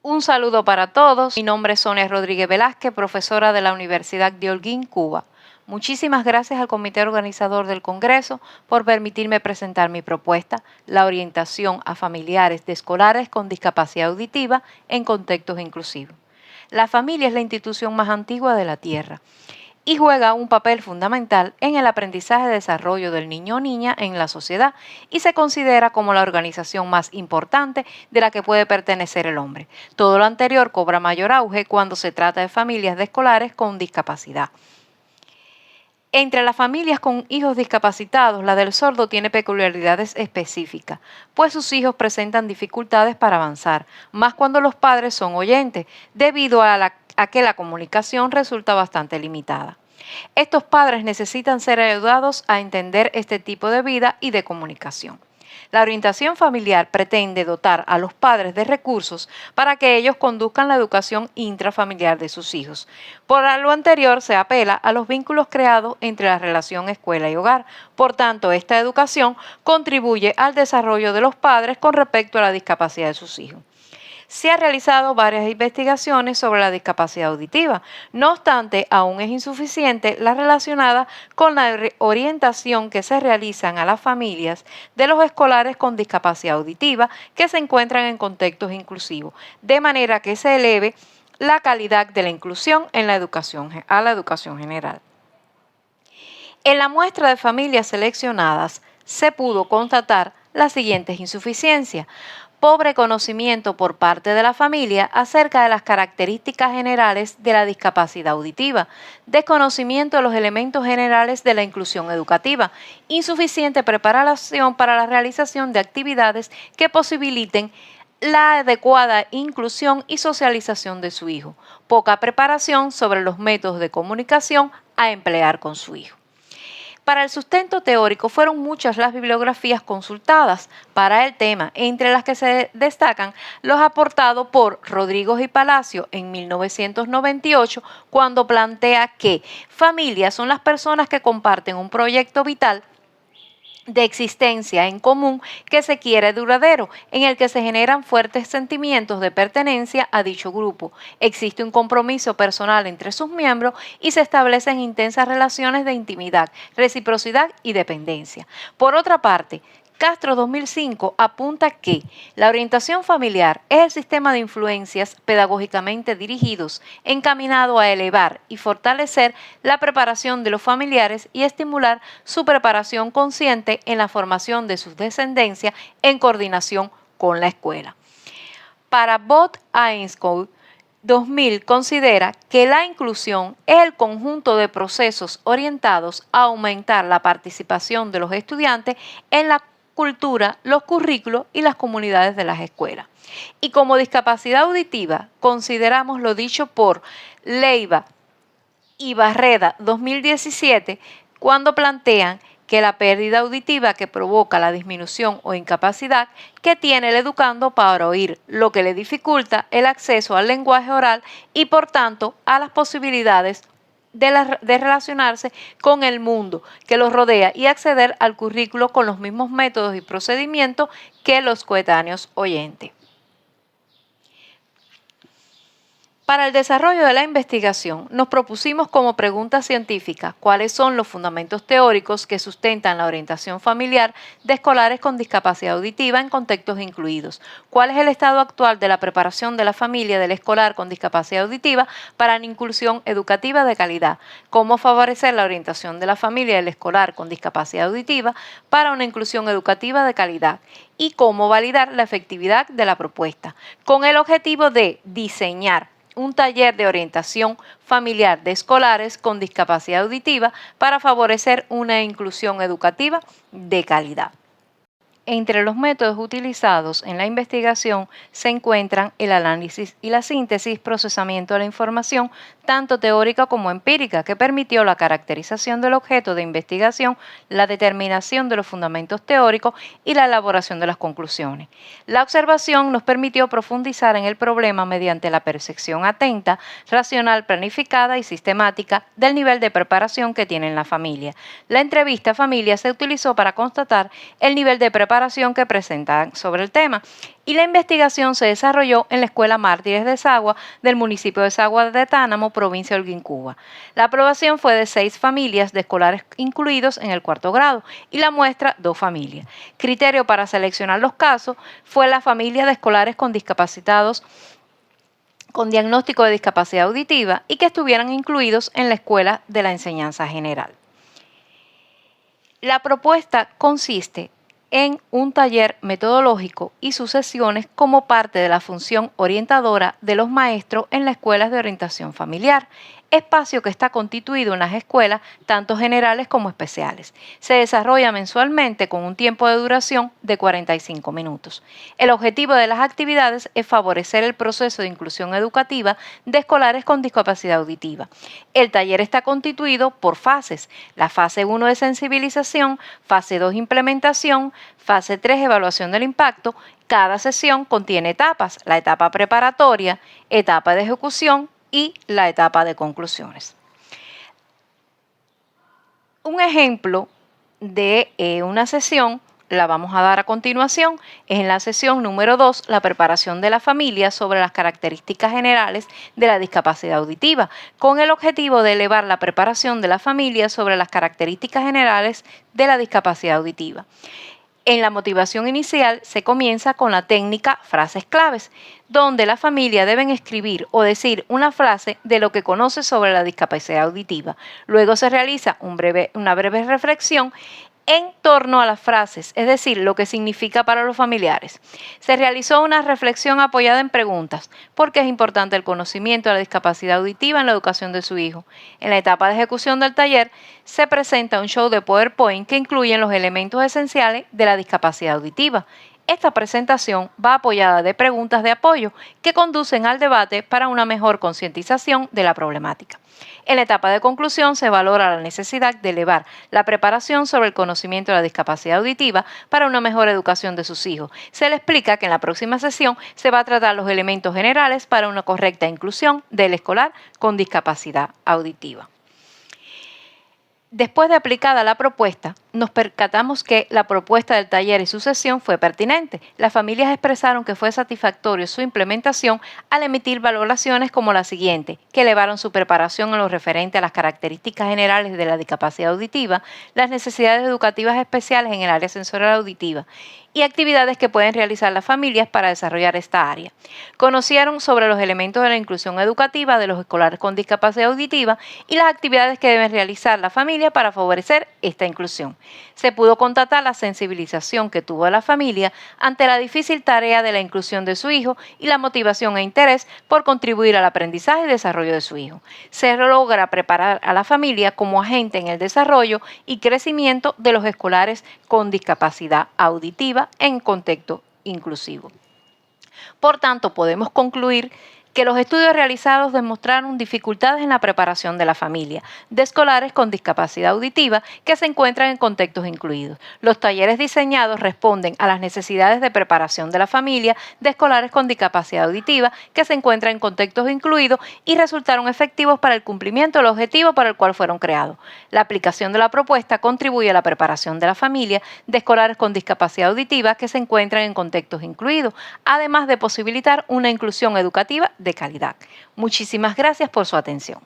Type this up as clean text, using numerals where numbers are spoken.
Un saludo para todos. Mi nombre es Sonia Rodríguez Velázquez, profesora de la Universidad de Holguín, Cuba. Muchísimas gracias al comité organizador del Congreso por permitirme presentar mi propuesta, la orientación a familiares de escolares con discapacidad auditiva en contextos inclusivos. La familia es la institución más antigua de la Tierra y juega un papel fundamental en el aprendizaje y desarrollo del niño o niña en la sociedad y se considera como la organización más importante de la que puede pertenecer el hombre. Todo lo anterior cobra mayor auge cuando se trata de familias de escolares con discapacidad. Entre las familias con hijos discapacitados, la del sordo tiene peculiaridades específicas, pues sus hijos presentan dificultades para avanzar, más cuando los padres son oyentes, debido a que la comunicación resulta bastante limitada. Estos padres necesitan ser ayudados a entender este tipo de vida y de comunicación. La orientación familiar pretende dotar a los padres de recursos para que ellos conduzcan la educación intrafamiliar de sus hijos. Por lo anterior, se apela a los vínculos creados entre la relación escuela y hogar. Por tanto, esta educación contribuye al desarrollo de los padres con respecto a la discapacidad de sus hijos. Se han realizado varias investigaciones sobre la discapacidad auditiva. No obstante, aún es insuficiente la relacionada con la orientación que se realizan a las familias de los escolares con discapacidad auditiva que se encuentran en contextos inclusivos, de manera que se eleve la calidad de la inclusión en la educación general. En la muestra de familias seleccionadas se pudo constatar las siguientes insuficiencias: pobre conocimiento por parte de la familia acerca de las características generales de la discapacidad auditiva, desconocimiento de los elementos generales de la inclusión educativa, insuficiente preparación para la realización de actividades que posibiliten la adecuada inclusión y socialización de su hijo, poca preparación sobre los métodos de comunicación a emplear con su hijo. Para el sustento teórico fueron muchas las bibliografías consultadas para el tema, entre las que se destacan los aportados por Rodríguez y Palacio en 1998, cuando plantea que familias son las personas que comparten un proyecto vital de existencia en común que se quiere duradero, en el que se generan fuertes sentimientos de pertenencia a dicho grupo. Existe un compromiso personal entre sus miembros y se establecen intensas relaciones de intimidad, reciprocidad y dependencia. Por otra parte, Castro 2005 apunta que la orientación familiar es el sistema de influencias pedagógicamente dirigidos encaminado a elevar y fortalecer la preparación de los familiares y estimular su preparación consciente en la formación de sus descendencias en coordinación con la escuela. Para Bot-Ainscough 2000 considera que la inclusión es el conjunto de procesos orientados a aumentar la participación de los estudiantes en la cultura, los currículos y las comunidades de las escuelas. Y como discapacidad auditiva, consideramos lo dicho por Leiva y Barreda 2017, cuando plantean que la pérdida auditiva que provoca la disminución o incapacidad que tiene el educando para oír, lo que le dificulta el acceso al lenguaje oral y por tanto a las posibilidades de relacionarse con el mundo que los rodea y acceder al currículo con los mismos métodos y procedimientos que los coetáneos oyentes. Para el desarrollo de la investigación, nos propusimos como pregunta científica cuáles son los fundamentos teóricos que sustentan la orientación familiar de escolares con discapacidad auditiva en contextos incluidos, cuál es el estado actual de la preparación de la familia del escolar con discapacidad auditiva para una inclusión educativa de calidad, cómo favorecer la orientación de la familia del escolar con discapacidad auditiva para una inclusión educativa de calidad y cómo validar la efectividad de la propuesta, con el objetivo de diseñar un taller de orientación familiar de escolares con discapacidad auditiva para favorecer una inclusión educativa de calidad. Entre los métodos utilizados en la investigación se encuentran el análisis y la síntesis, procesamiento de la información, tanto teórica como empírica, que permitió la caracterización del objeto de investigación, la determinación de los fundamentos teóricos y la elaboración de las conclusiones. La observación nos permitió profundizar en el problema mediante la percepción atenta, racional, planificada y sistemática del nivel de preparación que tiene la familia. La entrevista a familia se utilizó para constatar el nivel de preparación preparación que presentan sobre el tema. Y la investigación se desarrolló en la Escuela Mártires de Sagua del municipio de Sagua de Tánamo, provincia de Holguín, Cuba. La aprobación fue de 6 familias de escolares incluidos en el 4º grado y la muestra 2 familias. Criterio para seleccionar los casos fue la familia de escolares con discapacitados con diagnóstico de discapacidad auditiva y que estuvieran incluidos en la escuela de la enseñanza general. La propuesta consiste en un taller metodológico y sus sesiones como parte de la función orientadora de los maestros en las escuelas de orientación familiar, espacio que está constituido en las escuelas tanto generales como especiales. Se desarrolla mensualmente con un tiempo de duración de 45 minutos. El objetivo de las actividades es favorecer el proceso de inclusión educativa de escolares con discapacidad auditiva. El taller está constituido por fases: la fase 1 de sensibilización, fase 2 implementación, fase 3 evaluación del impacto. Cada sesión contiene etapas: la etapa preparatoria, etapa de ejecución y la etapa de conclusiones. Un ejemplo de una sesión la vamos a dar a continuación. Es en la sesión número 2, la preparación de la familia sobre las características generales de la discapacidad auditiva, con el objetivo de elevar la preparación de la familia sobre las características generales de la discapacidad auditiva. En la motivación inicial se comienza con la técnica frases claves, donde la familia deben escribir o decir una frase de lo que conoce sobre la discapacidad auditiva. Luego se realiza una breve reflexión en torno a las frases, es decir, lo que significa para los familiares. Se realizó una reflexión apoyada en preguntas: ¿por qué es importante el conocimiento de la discapacidad auditiva en la educación de su hijo? En la etapa de ejecución del taller se presenta un show de PowerPoint que incluye los elementos esenciales de la discapacidad auditiva. Esta presentación va apoyada de preguntas de apoyo que conducen al debate para una mejor concientización de la problemática. En la etapa de conclusión se valora la necesidad de elevar la preparación sobre el conocimiento de la discapacidad auditiva para una mejor educación de sus hijos. Se le explica que en la próxima sesión se va a tratar los elementos generales para una correcta inclusión del escolar con discapacidad auditiva. Después de aplicada la propuesta, nos percatamos que la propuesta del taller y su sesión fue pertinente. Las familias expresaron que fue satisfactorio su implementación al emitir valoraciones como la siguiente: que elevaron su preparación en lo referente a las características generales de la discapacidad auditiva, las necesidades educativas especiales en el área sensorial auditiva y actividades que pueden realizar las familias para desarrollar esta área. Conocieron sobre los elementos de la inclusión educativa de los escolares con discapacidad auditiva y las actividades que deben realizar la familia para favorecer esta inclusión. Se pudo constatar la sensibilización que tuvo la familia ante la difícil tarea de la inclusión de su hijo y la motivación e interés por contribuir al aprendizaje y desarrollo de su hijo. Se logra preparar a la familia como agente en el desarrollo y crecimiento de los escolares con discapacidad auditiva en contexto inclusivo. Por tanto, podemos concluir que los estudios realizados demostraron dificultades en la preparación de la familia de escolares con discapacidad auditiva que se encuentran en contextos incluidos. Los talleres diseñados responden a las necesidades de preparación de la familia de escolares con discapacidad auditiva que se encuentran en contextos incluidos y resultaron efectivos para el cumplimiento del objetivo para el cual fueron creados. La aplicación de la propuesta contribuye a la preparación de la familia de escolares con discapacidad auditiva que se encuentran en contextos incluidos, además de posibilitar una inclusión educativa de calidad. Muchísimas gracias por su atención.